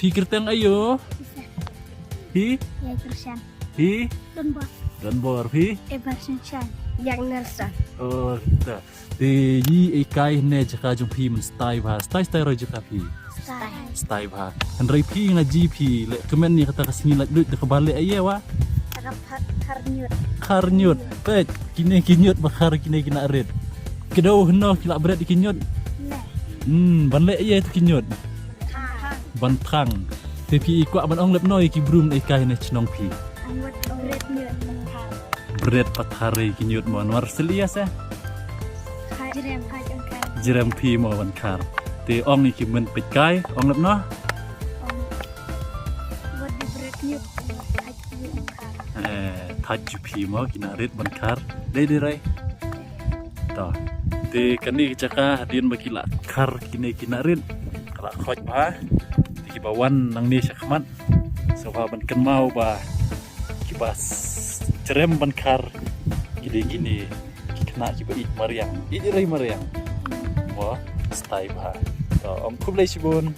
Pi kerteng ayo. Pi Ya Krishan. Pi Dan bor pi. Sunshine. Yang Nersa. Oh, ta. Te yi ikai ne jaka jung pi men style roi jaka pi. Style ba. Kan roi pi ngaji pi le kemen ni kata kesini lak duit ke balik aye wa. Karnyut. Karnyut. Pet kine kinyut bakar kine kina red. Kedau heno kila berat di kinyut. Banlek aye tu kinyut. Ban thang. Te pi ikwa ban ong lep noi ki brum ikai ne chnong pi. Anwat red nyut. Berat pathari kinyut mon war selias eh. Jerem pi mo ban kar. Te ong ni ki men pekai ong lep no. Buat di red nyut. Thaj pi mo kina red ban kar. Dei rai. To. Te kani jaka din bakila kar kine kina red. Kala khoj ba. Ki bawan nang ni sakmat. So ba ban kan mau ba. Ki bas jerem ban kar. Gini kena ki ba it mariang. It rai mariang. Wah, style ba. To om kublai sibun.